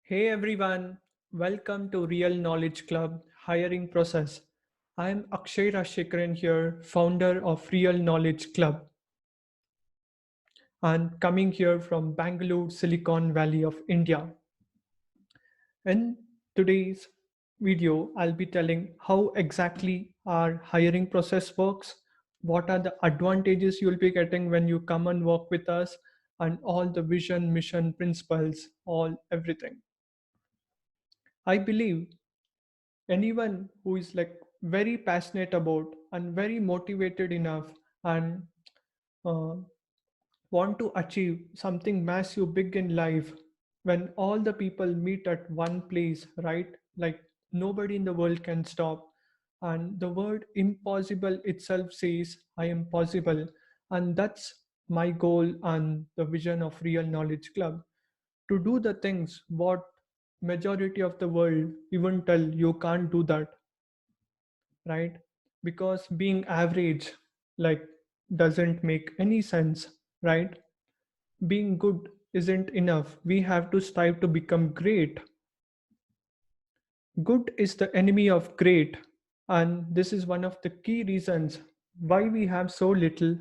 Hey everyone, welcome to Real Knowledge Club Hiring Process. I'm Akshay Rashekharan here, founder of Real Knowledge Club, and coming here from Bangalore, Silicon Valley of India. In today's video, I'll be telling how exactly our hiring process works, what are the advantages you'll be getting when you come and work with us, and all the vision, mission, principles, all everything. I believe anyone who is like very passionate about and very motivated enough and uh, want to achieve something massive big in life, when all the people meet at one place, right, like nobody in the world can stop, and the word impossible itself says I am possible. And that's my goal and the vision of Real Knowledge Club, to do the things what majority of the world even tell you can't do that, right? Because being average, like, doesn't make any sense, right? Being good isn't enough. We have to strive to become great. Good is the enemy of great. And this is one of the key reasons why we have so little,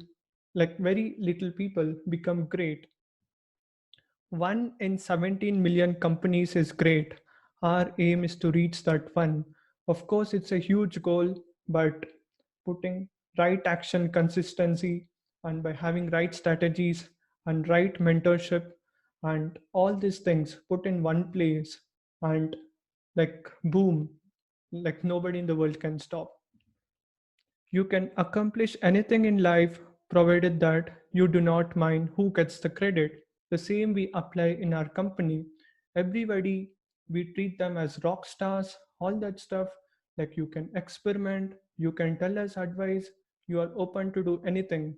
like very little people become great. 1 in 17 million companies is great. Our aim is to reach that one. Of course, it's a huge goal, but putting right action, consistency, and by having right strategies and right mentorship and all these things put in one place, and like boom, like nobody in the world can stop. You can accomplish anything in life provided that you do not mind who gets the credit. The same we apply in our company. Everybody, we treat them as rock stars, all that stuff. Like you can experiment, you can tell us advice, you are open to do anything.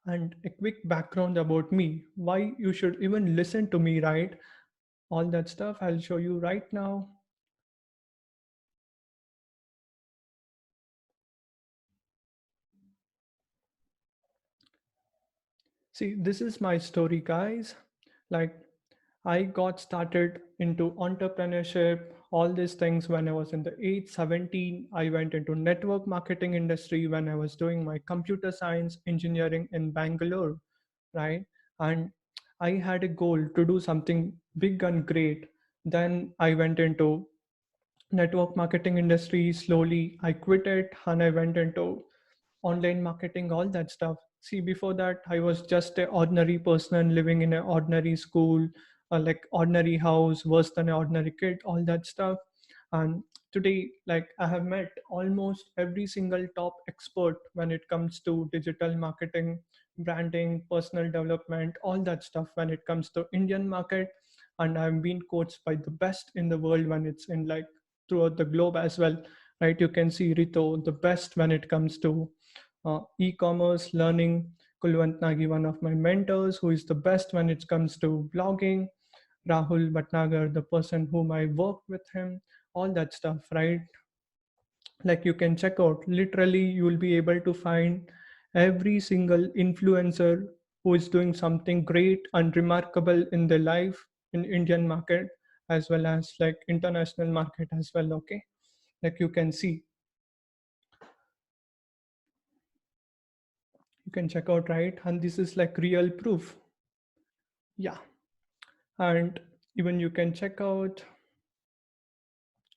And a quick background about me, why you should even listen to me, right? All that stuff I'll show you right now. See, this is my story, guys. Like, I got started into entrepreneurship, all these things when I was in the age 17. I went into network marketing industry when I was doing my computer science engineering in Bangalore, right? And I had a goal to do something big and great. Then I went into network marketing industry. Slowly I quit it and I went into online marketing, all that stuff. See, before that, I was just an ordinary person living in an ordinary school, like ordinary house, worse than an ordinary kid, all that stuff. And today, like, I have met almost every single top expert when it comes to digital marketing, branding, personal development, all that stuff when it comes to Indian market. And I've been coached by the best in the world when it's in like throughout the globe as well, right? You can see Rito, the best when it comes to e-commerce learning. Kulwant Nagi, one of my mentors, who is the best when it comes to blogging. Rahul Bhatnagar, the person whom I work with him, all that stuff, right? Like you can check out, literally, you will be able to find every single influencer who is doing something great and remarkable in their life in Indian market as well as like international market as well. Okay, like you can see, you can check out, right? And this is like real proof. Yeah. And even you can check out,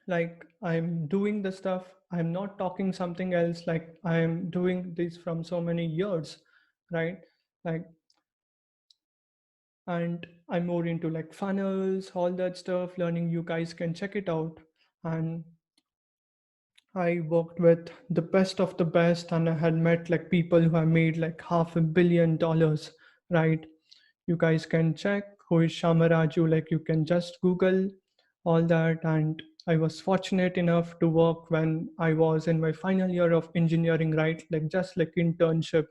like, I'm doing the stuff, I'm not talking something else, like I'm doing this from so many years, right? Like, and I'm more into like funnels, all that stuff, learning. You guys can check it out. And I worked with the best of the best, and I had met like people who have made like $500 million, right? You guys can check who is Shamaraju, like you can just Google all that. And I was fortunate enough to work when I was in my final year of engineering, right? Like just like internship,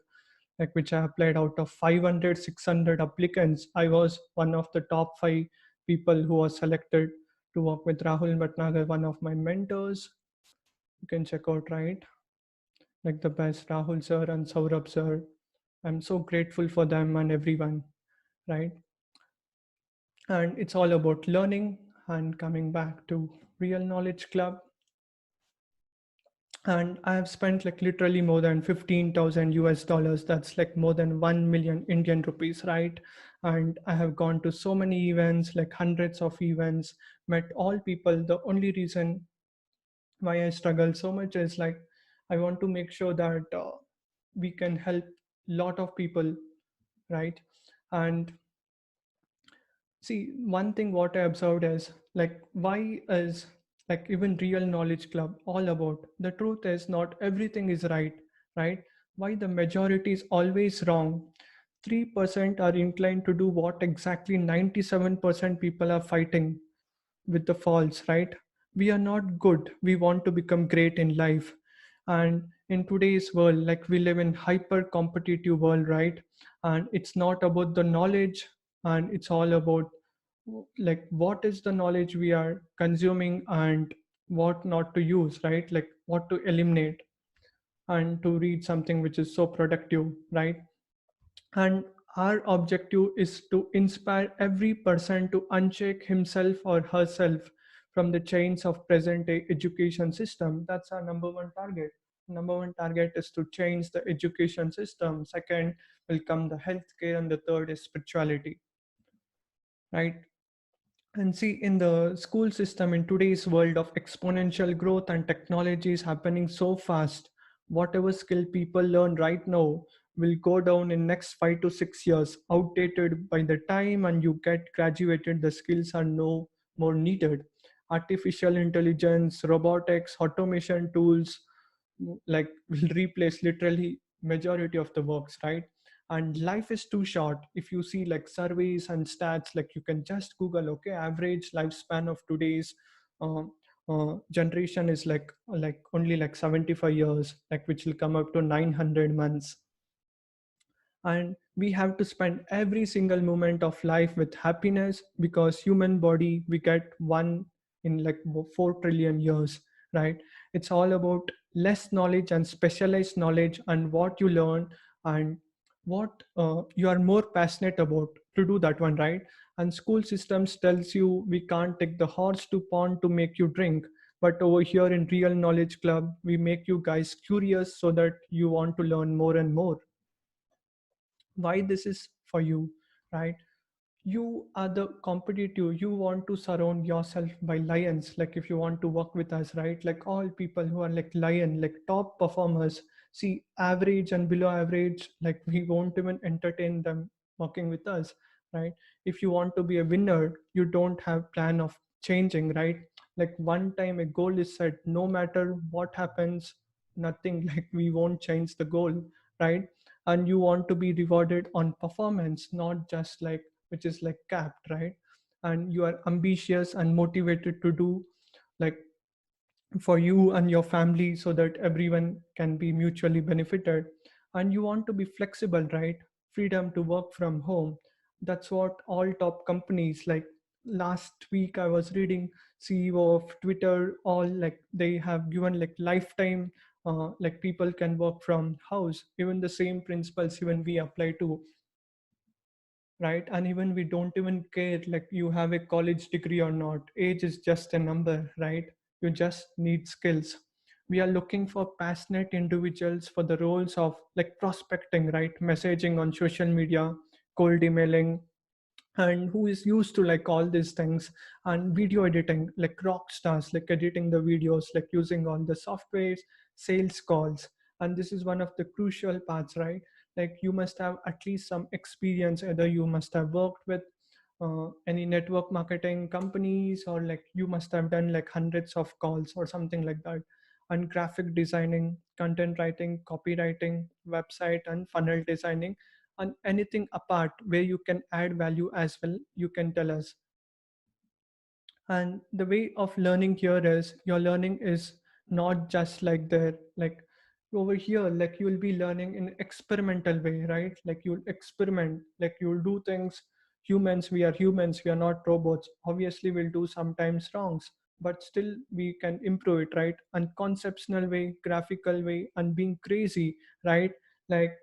like which I applied out of 500, 600 applicants. I was one of the top five people who was selected to work with Rahul Bhatnagar, one of my mentors. You can check out, right? Like the best, Rahul sir and Saurabh sir. I'm so grateful for them and everyone, right? and it's all about learning. And coming back to Real Knowledge Club, and I have spent like literally more than 15,000 US dollars. That's like more than 1 million Indian rupees, right? And I have gone to so many events, like hundreds of events, met all people. The only reason why I struggle so much is like I want to make sure that we can help lot of people, right? And see, one thing what I observed is like why is like even Real Knowledge Club all about? The truth is not everything is right, right? Why the majority is always wrong? 3% are inclined to do what exactly 97% people are fighting with the false, right? We are not good. We want to become great in life. And in today's world, like we live in hyper competitive world, right? And it's not about the knowledge, and it's all about like what is the knowledge we are consuming and what not to use, right? Like what to eliminate and to read something which is so productive, right? And our objective is to inspire every person to uncheck himself or herself from the chains of present day education system. That's our number one target. Number one target is to change the education system. Second will come the healthcare, and the third is spirituality, right? And see, in the school system, in today's world of exponential growth and technology is happening so fast, whatever skill people learn right now will go down in next 5 to 6 years, outdated by the time and you get graduated, the skills are no more needed. Artificial intelligence, robotics, automation tools like will replace literally majority of the works, right? And life is too short. If you see like surveys and stats, like you can just google, okay, average lifespan of today's uh, generation is like only like 75 years, like which will come up to 900 months. And we have to spend every single moment of life with happiness, because human body we get one in like 4 trillion years, right? It's all about less knowledge and specialized knowledge, and what you learn and what you are more passionate about to do that one, right? And school systems tells you we can't take the horse to pond to make you drink, but over here in Real Knowledge Club we make you guys curious so that you want to learn more and more. Why this is for you, right? You are the competitive, you want to surround yourself by lions, like if you want to work with us, right? Like all people who are like lion, like top performers. See, average and below average, like we won't even entertain them working with us, right? If you want to be a winner, you don't have plan of changing, right? Like one time a goal is set, no matter what happens, nothing like we won't change the goal, right? And you want to be rewarded on performance, not just like which is like capped, right? And you are ambitious and motivated to do like for you and your family so that everyone can be mutually benefited. And you want to be flexible, right? Freedom to work from home. That's what all top companies like. Last week I was reading CEO of Twitter, all like they have given like lifetime like people can work from house. Even the same principles even we apply to, right? And even we don't even care like you have a college degree or not, age is just a number, right? You just need skills. We are looking for passionate individuals for the roles of like prospecting, right? Messaging on social media, cold emailing, and who is used to like all these things. And video editing, like rock stars, like editing the videos, like using all the softwares, sales calls. And this is one of the crucial parts, right? Like you must have at least some experience, either you must have worked with any network marketing companies, or like you must have done like hundreds of calls or something like that. And graphic designing, content writing, copywriting, website and funnel designing, and anything apart where you can add value as well, you can tell us. And the way of learning here is your learning is not just like there, like over here, like you will be learning in experimental way, right? Like you'll experiment, like you'll do things. Humans, we are humans, we are not robots. Obviously we'll do sometimes wrongs, but still we can improve it, right? And conceptual way, graphical way, and being crazy, right? Like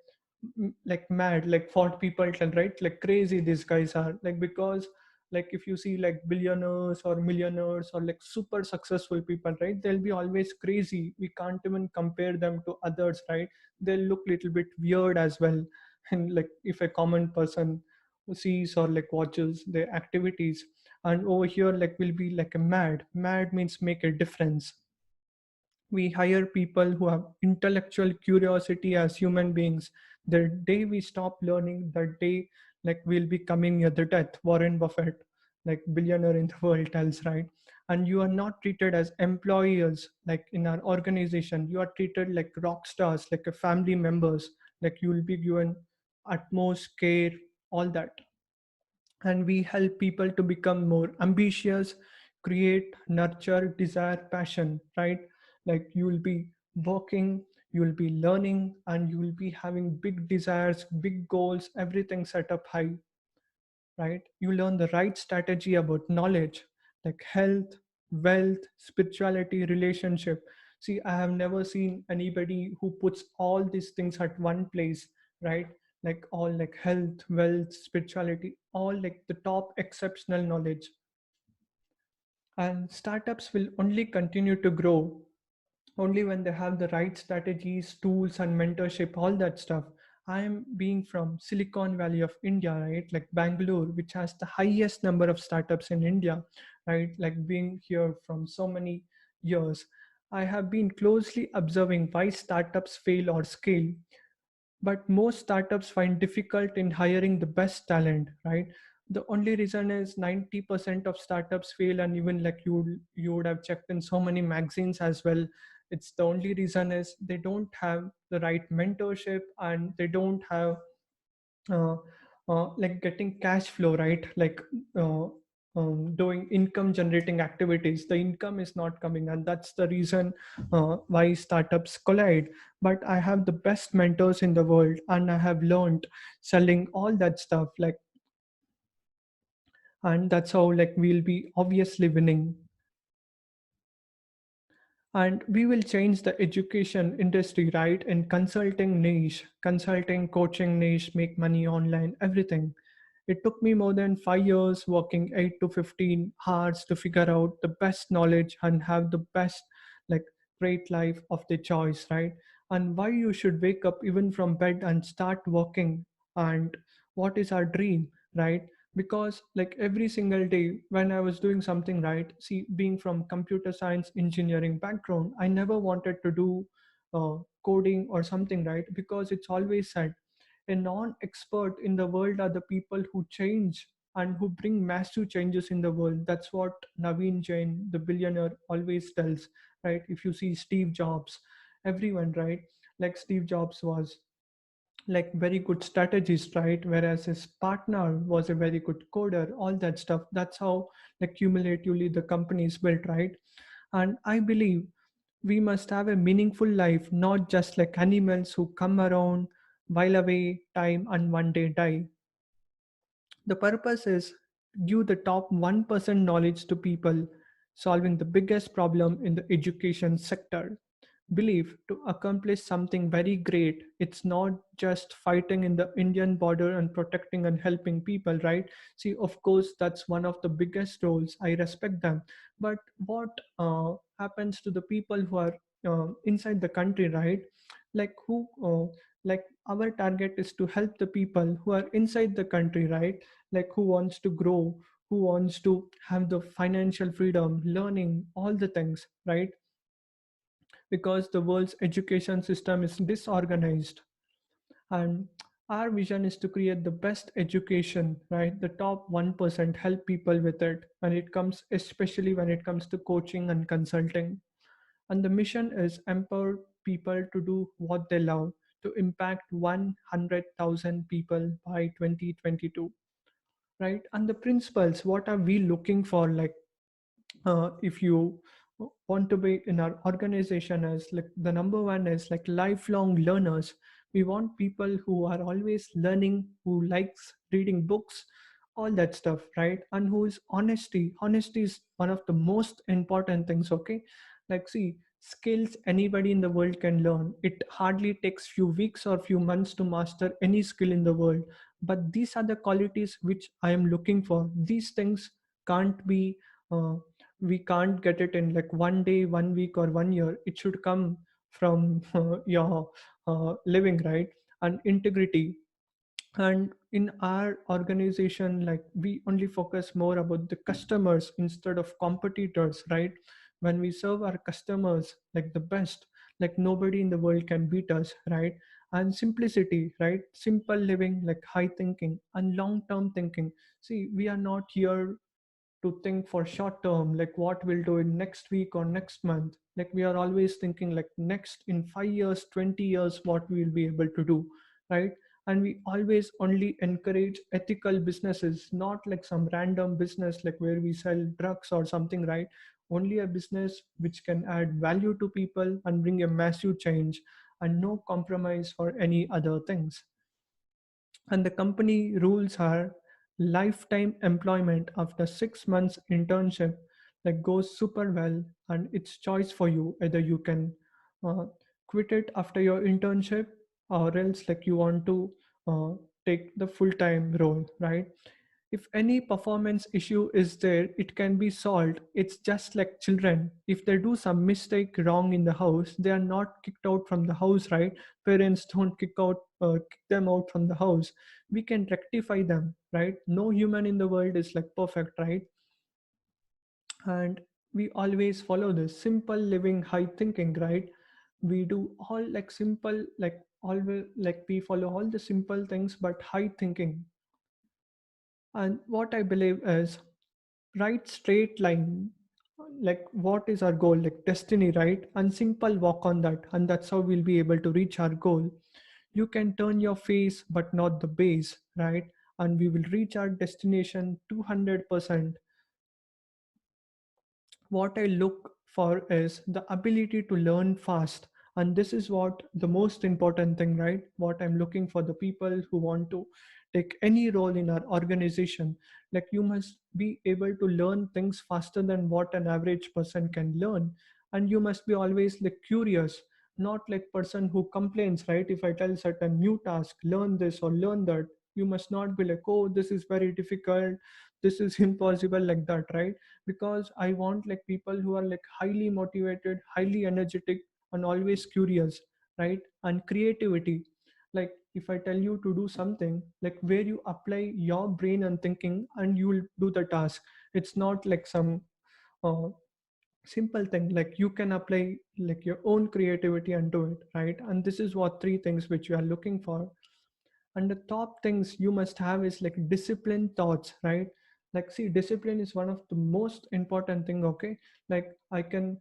like mad, like what people tell, right? Like crazy these guys are, like because Like if you see like billionaires or millionaires or like super successful people, right, they'll be always crazy. We can't even compare them to others, right? They'll look little bit weird as well. And like if a common person sees or like watches their activities, and over here like will be like a mad means make a difference. We hire people who have intellectual curiosity as human beings. The day we stop learning, the day like we'll be coming near the death. Warren Buffett, like billionaire in the world, tells, right? And you are not treated as employees like in our organization. You are treated like rock stars, like a family members. Like you will be given utmost care, all that. And we help people to become more ambitious, create, nurture, desire, passion, right? Like you will be working, you will be learning, and you will be having big desires, big goals, everything set up high, right? You learn the right strategy about knowledge, like health, wealth, spirituality, relationship. See, I have never seen anybody who puts all these things at one place, right? Like all like health, wealth, spirituality, all like the top exceptional knowledge. And startups will only continue to grow only when they have the right strategies, tools, and mentorship, all that stuff. I am being from Silicon Valley of India, right? Like Bangalore, which has the highest number of startups in India, right? Like being here from so many years, I have been closely observing why startups fail or scale. But most startups find difficult in hiring the best talent, right? The only reason is 90% of startups fail, and even like you would have checked in so many magazines as well. It's the only reason is they don't have the right mentorship, and they don't have uh, like getting cash flow, right? Like uh, doing income generating activities, the income is not coming, and that's the reason why startups collide. But I have the best mentors in the world, and I have learned selling all that stuff, like, and that's how like we'll be obviously winning. And we will change the education industry, right? In consulting niche, consulting, coaching niche, make money online, everything. It took me more than 5 years working 8 to 15 hours to figure out the best knowledge and have the best, like, great life of the choice, right? And why you should wake up even from bed and start working, and what is our dream, right? Because like every single day when I was doing something, right, see, being from computer science engineering background, I never wanted to do coding or something, right? Because it's always said a non-expert in the world are the people who change and who bring massive changes in the world. That's what Naveen Jain, the billionaire, always tells, right? If you see Steve Jobs, everyone, right? Like Steve Jobs was like very good strategist, right? Whereas his partner was a very good coder, all that stuff. That's how like cumulatively the company is built, right? And I believe we must have a meaningful life, not just like animals who come around, while away time, and one day die. The purpose is give the top 1% knowledge to people, solving the biggest problem in the education sector. Believe to accomplish something very great, it's not just fighting in the Indian border and protecting and helping people, right? See, of course, that's one of the biggest roles. I respect them. But what happens to the people who are inside the country, right? Like who, like our target is to help the people who are inside the country, right? Like who wants to grow, who wants to have the financial freedom, learning, all the things, right? Because the world's education system is disorganized, and our vision is to create the best education, right? The top 1% help people with it when it comes, especially when it comes to coaching and consulting. And the mission is empower people to do what they love, to impact 100,000 people by 2022, right? And the principles, what are we looking for? Like if you want to be in our organization, as like the number one is like lifelong learners. We want people who are always learning, who likes reading books, all that stuff, right? And who is honesty is one of the most important things, okay? Like see, skills anybody in the world can learn. It hardly takes few weeks or few months to master any skill in the world. but these are the qualities which I am looking for. These things can't be uh, we can't get it in like one day, 1 week, or 1 year. It should come from your living, right? And integrity. And in our organization, like, we only focus more about the customers instead of competitors, right? When we serve our customers like the best, like nobody in the world can beat us, right? And simplicity, right? Simple living, like high thinking and long term thinking. See, we are not here to think for short term, like what we'll do in next week or next month. Like, we are always thinking like next in 5 years, 20 years, what we will be able to do, right? And we always only encourage ethical businesses, not like some random business like where we sell drugs or something, right? Only a business which can add value to people and bring a massive change, and no compromise for any other things. And the company rules are lifetime employment after 6 months internship, like goes super well, and it's choice for you. Either you can uh, quit it after your internship, or else like you want to uh, take the full-time role, right? If any performance issue is there, it can be solved. It's just like children. If they do some mistake wrong in the house, they are not kicked out from the house, right? Parents don't kick them out from the house. We can rectify them, right? No human in the world is like perfect, right? And we always follow this simple living, high thinking, right? We do all like simple, like always, like we follow all the simple things but high thinking. And what I believe is, right straight line, like what is our goal, like destiny, right? And simple walk on that, and that's how we'll be able to reach our goal. You can turn your face but not the base, right? And we will reach our destination 200%. What I look for is the ability to learn fast. And this is what the most important thing, right? What I'm looking for the people who want to take any role in our organization. Like, you must be able to learn things faster than what an average person can learn. And you must be always like curious, not like person who complains, right? If I tell certain new task, learn this or learn that, you must not be like, oh, this is very difficult, this is impossible, like that, right? Because I want like people who are like highly motivated, highly energetic, and always curious, right? And creativity. Like, if I tell you to do something, like where you apply your brain and thinking and you will do the task. It's not like some uh, simple thing, like you can apply like your own creativity and do it, right? And this is what three things which you are looking for. And the top things you must have is like disciplined thoughts, right? Like, see, discipline is one of the most important thing, okay? Like, I can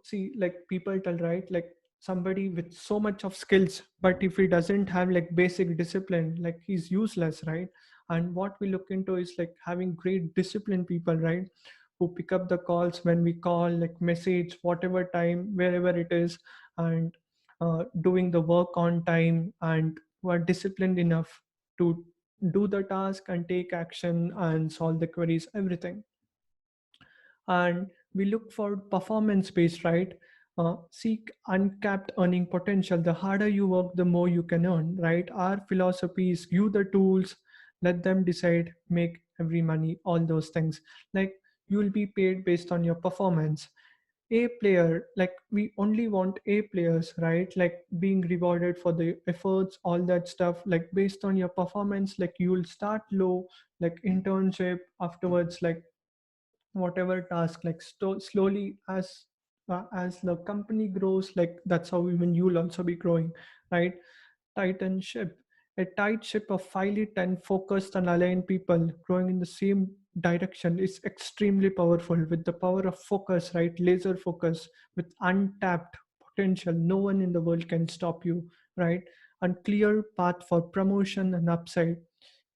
see, like people tell, right? Like, somebody with so much of skills, but if he doesn't have like basic discipline, like he's useless, right? And what we look into is like having great disciplined people, right? Who pick up the calls when we call, like message whatever time, wherever it is, and doing the work on time, and who are disciplined enough to do the task and take action and solve the queries, everything. And we look for performance based, right? Seek uncapped earning potential. The harder you work, the more you can earn, right? Our philosophy is you the tools, let them decide, make every money, all those things. Like, you will be paid based on your performance. A player, like we only want A players, right? Like being rewarded for the efforts, all that stuff, like based on your performance. Like, you will start low, like internship, afterwards like whatever task, like slowly, as the company grows, like that's how even you'll also be growing, right? Titan ship, a tight ship of finely 10 focused and aligned people growing in the same direction is extremely powerful. With the power of focus, right? Laser focus, with untapped potential, no one in the world can stop you, right? And clear path for promotion and upside.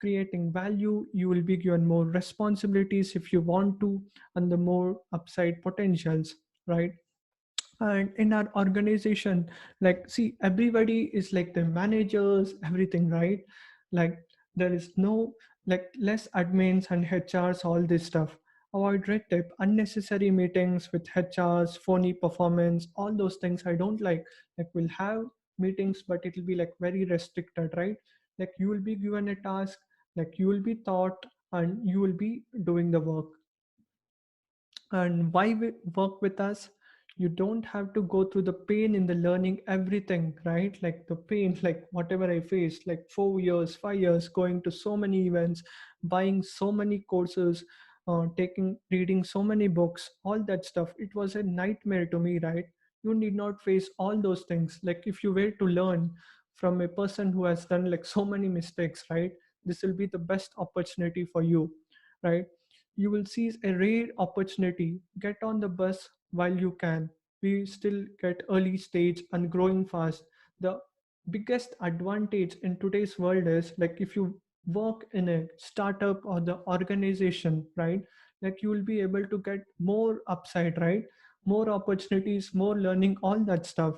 Creating value, you will be given more responsibilities if you want to, and the more upside potentials, right? And in our organization, like, see, everybody is like the managers, everything, right? Like, there is no, like, less admins and HRs, all this stuff. Avoid red tape, unnecessary meetings with HRs, phony performance, all those things I don't like. Like, we'll have meetings, but it'll be like very restricted, right? Like you will be given a task, like you will be taught, and you will be doing the work. And why work with us? You don't have to go through the pain in the learning everything, right? Like the pain, like whatever I faced, like 4 years, 5 years, going to so many events, buying so many courses, taking reading so many books, all that stuff, it was a nightmare to me, right? You need not face all those things. Like if you were to learn from a person who has done like so many mistakes, right, this will be the best opportunity for you, right? You will seize a rare opportunity. Get on the bus while you can. We still get early stage and growing fast. The biggest advantage in today's world is like if you work in a startup or the organization, right? Like you will be able to get more upside, right? More opportunities, more learning, all that stuff.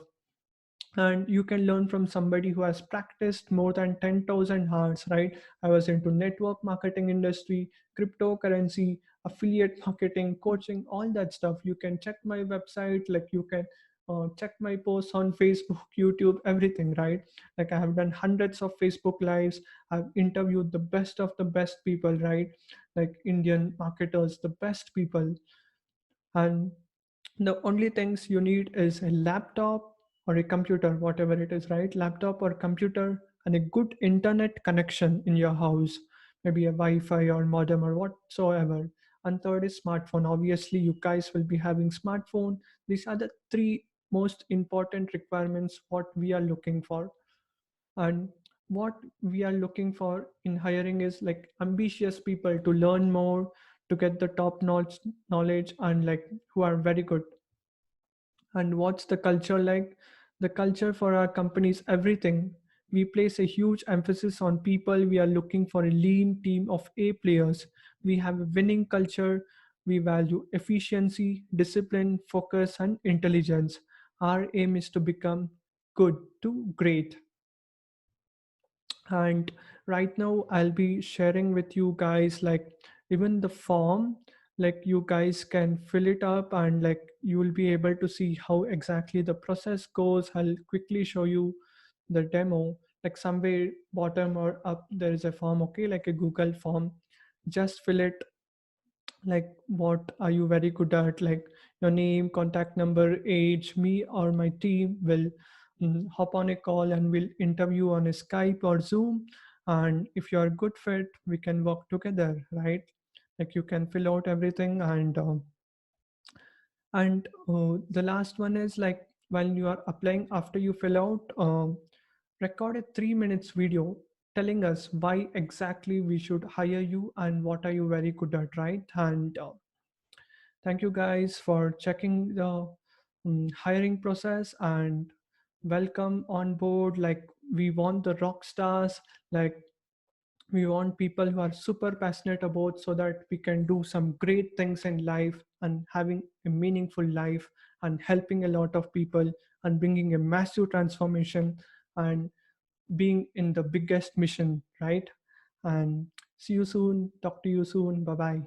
And you can learn from somebody who has practiced more than 10,000 hours, right? I was into network marketing industry, cryptocurrency, affiliate marketing, coaching, all that stuff. You can check my website, like you can check my posts on Facebook, YouTube, everything, right? Like I have done hundreds of Facebook lives. I've interviewed the best of the best people, right? Like Indian marketers, the best people. And the only things you need is a laptop or a computer, whatever it is, right? Laptop or computer, and a good internet connection in your house, maybe a Wi-Fi or modem or whatsoever. And third is smartphone. Obviously, you guys will be having smartphone. These are the three most important requirements what we are looking for. And what we are looking for in hiring is like ambitious people to learn more, to get the top knowledge, and like who are very good. And what's the culture like? The culture for our company is everything. We place a huge emphasis on people. We are looking for a lean team of A players. We have a winning culture. We value efficiency, discipline, focus, and intelligence. Our aim is to become good to great. And right now I'll be sharing with you guys like even the form, like you guys can fill it up, and like you will be able to see how exactly the process goes. I'll quickly show you the demo. Like somewhere bottom or up there is a form, okay, like a Google form. Just fill it, like what are you very good at, like your name, contact number, age. Me or my team will hop on a call and we'll interview on a Skype or Zoom. And if you're a good fit, we can work together, right? Like you can fill out everything. And the last one is like when you are applying, after you fill out, record a 3 minutes video telling us why exactly we should hire you and what are you very good at, right? And thank you guys for checking the hiring process, and welcome on board. Like we want the rock stars, like we want people who are super passionate about, so that we can do some great things in life and having a meaningful life and helping a lot of people and bringing a massive transformation and being in the biggest mission, right? And see you soon. Talk to you soon. Bye bye.